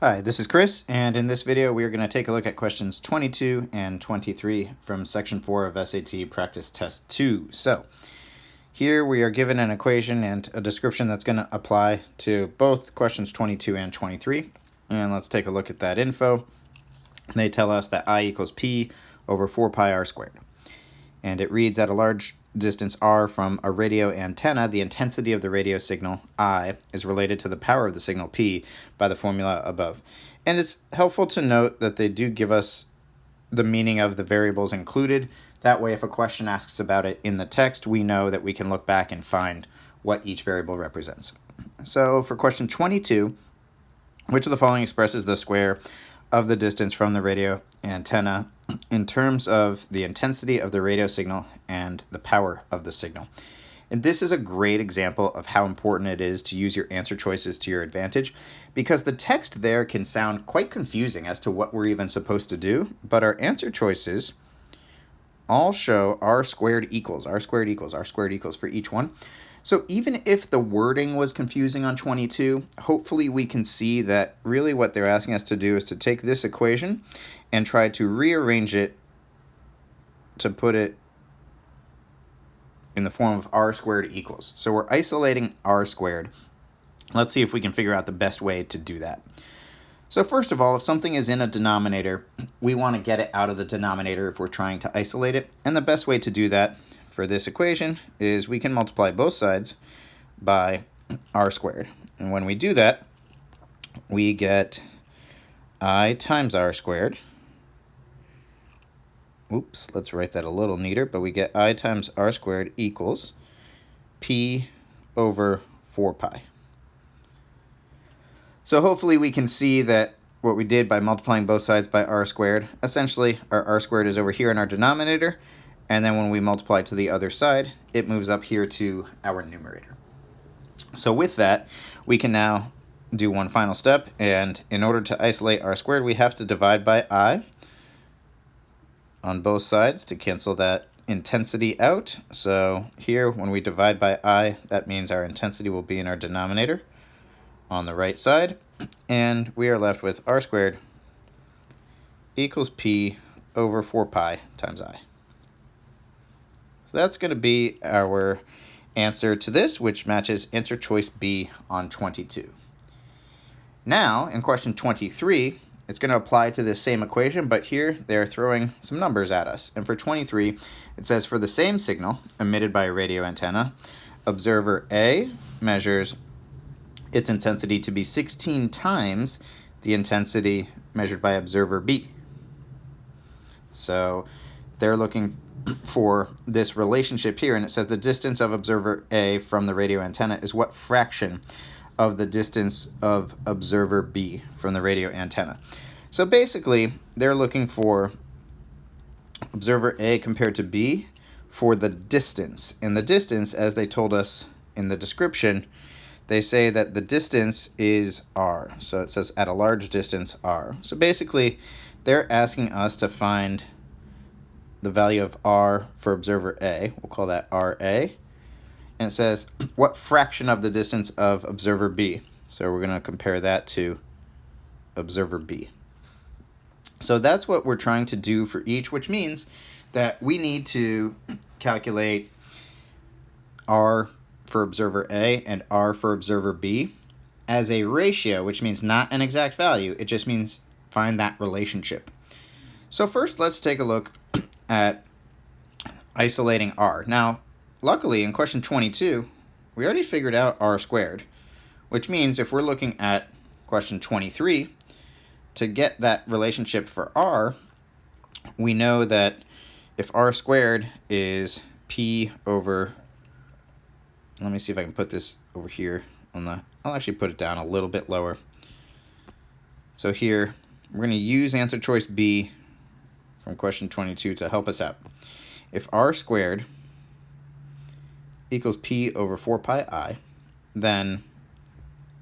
Hi, this is Chris, and in this video we are going to take a look at questions 22 and 23 from section 4 of SAT Practice Test 2. So here we are given an equation and a description that's going to apply to both questions 22 and 23. And let's take a look at that info. They tell us that I equals P over 4 pi r squared. And it reads, at a large distance r from a radio antenna, the intensity of the radio signal I is related to the power of the signal P by the formula above. And it's helpful to note that they do give us the meaning of the variables included. That way, if a question asks about it in the text, we know that we can look back and find what each variable represents. So for question 22, which of the following expresses the square of the distance from the radio antenna in terms of the intensity of the radio signal and the power of the signal? And this is a great example of how important it is to use your answer choices to your advantage, because the text there can sound quite confusing as to what we're even supposed to do, but our answer choices all show r squared equals for each one. So even if the wording was confusing on 22, hopefully we can see that really what they're asking us to do is to take this equation and try to rearrange it to put it in the form of r squared equals. So we're isolating r squared. Let's see if we can figure out the best way to do that. So first of all, if something is in a denominator, we want to get it out of the denominator if we're trying to isolate it. And the best way to do that for this equation is we can multiply both sides by r squared. And when we do that, we get I times r squared. Oops, let's write that a little neater, but we get I times r squared equals P over 4 pi. So hopefully we can see that what we did by multiplying both sides by r squared, essentially our r squared is over here in our denominator, and then when we multiply to the other side, it moves up here to our numerator. So with that, we can now do one final step, and in order to isolate r squared, we have to divide by I on both sides to cancel that intensity out. So here, when we divide by I, that means our intensity will be in our denominator on the right side, and we are left with r squared equals P over 4 pi times I. So that's going to be our answer to this, which matches answer choice B on 22. Now, in question 23, it's going to apply to this same equation, but here they're throwing some numbers at us. And for 23, it says for the same signal emitted by a radio antenna, observer A measures its intensity to be 16 times the intensity measured by observer B. So they're looking for this relationship here, and it says the distance of observer A from the radio antenna is what fraction of the distance of observer B from the radio antenna. So basically, they're looking for observer A compared to B for the distance. And the distance, as they told us in the description, they say that the distance is r. So it says at a large distance r. So basically, they're asking us to find the value of r for observer A. We'll call that RA. And it says what fraction of the distance of observer B. So we're going to compare that to observer B. So that's what we're trying to do for each, which means that we need to calculate r for observer A and r for observer B as a ratio, which means not an exact value. It just means find that relationship. So first, let's take a look at isolating r. Now, luckily, in question 22, we already figured out r squared, which means if we're looking at question 23, to get that relationship for r, we know that if r squared is P over, let me see if I can put this over here on the, I'll actually put it down a little bit lower. So here, we're going to use answer choice B from question 22 to help us out. If r squared equals P over 4 pi I, then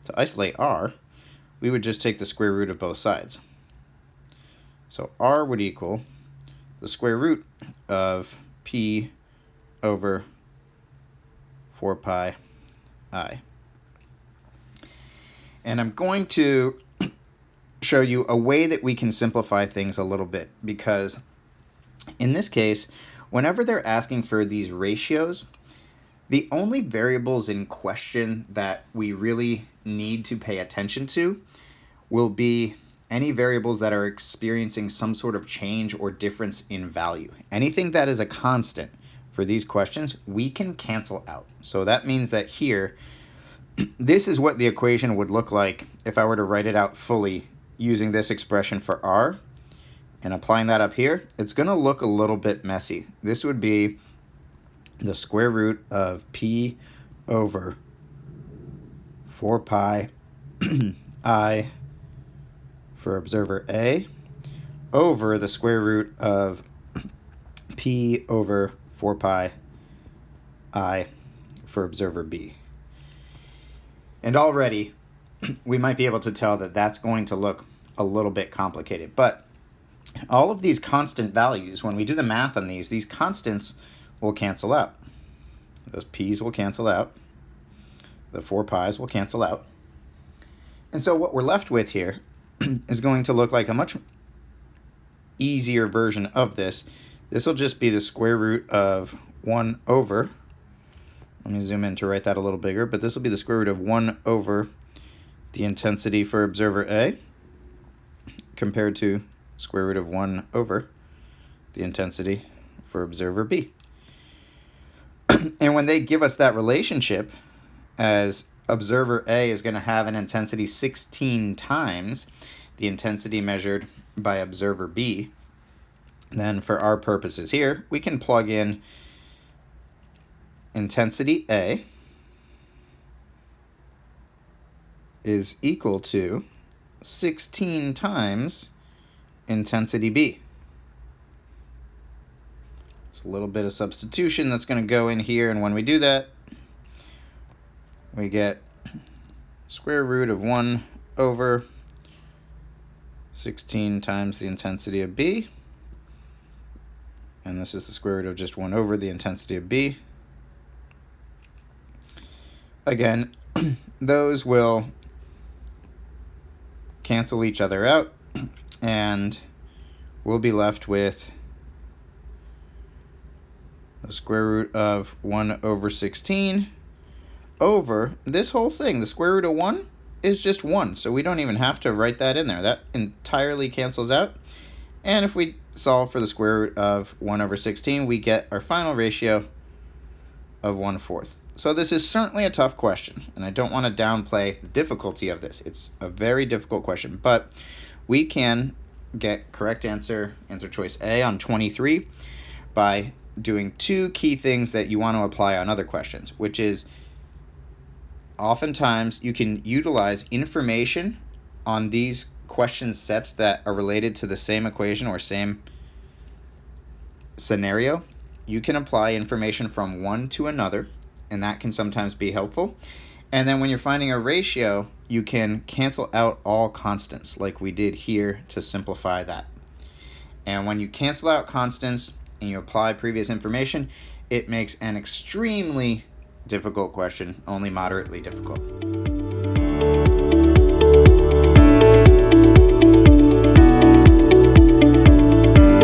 to isolate r, we would just take the square root of both sides. So r would equal the square root of P over 4 pi I. And I'm going to show you a way that we can simplify things a little bit, because in this case, whenever they're asking for these ratios, the only variables in question that we really need to pay attention to will be any variables that are experiencing some sort of change or difference in value. Anything that is a constant for these questions, we can cancel out. So that means that here, this is what the equation would look like if I were to write it out fully using this expression for r and applying that up here. It's going to look a little bit messy. This would be the square root of p over 4 pi I for observer A over the square root of p over 4 pi I for observer B. And already we might be able to tell that that's going to look a little bit complicated. But all of these constant values, when we do the math on these constants will cancel out. Those p's will cancel out. The 4 pi's will cancel out. And so what we're left with here is going to look like a much easier version of this. This will just be the square root of 1 over, let me zoom in to write that a little bigger, but this will be the square root of 1 over the intensity for observer A compared to square root of 1 over the intensity for observer B. And when they give us that relationship, as observer A is going to have an intensity 16 times the intensity measured by observer B, then for our purposes here, we can plug in intensity A is equal to 16 times intensity B. It's a little bit of substitution that's going to go in here, and when we do that, we get square root of 1 over 16 times the intensity of B, and this is the square root of just 1 over the intensity of B. Again, those will cancel each other out, and we'll be left with the square root of 1 over 16 over this whole thing. The square root of 1 is just 1, so we don't even have to write that in there. That entirely cancels out. And if we solve for the square root of 1 over 16, we get our final ratio of 1/4. So this is certainly a tough question, and I don't want to downplay the difficulty of this. It's a very difficult question, but we can get correct answer choice A on 23 by doing two key things that you want to apply on other questions, which is oftentimes you can utilize information on these question sets that are related to the same equation or same scenario. You can apply information from one to another, and that can sometimes be helpful. And then when you're finding a ratio, you can cancel out all constants like we did here to simplify that. And when you cancel out constants and you apply previous information, it makes an extremely difficult question only moderately difficult.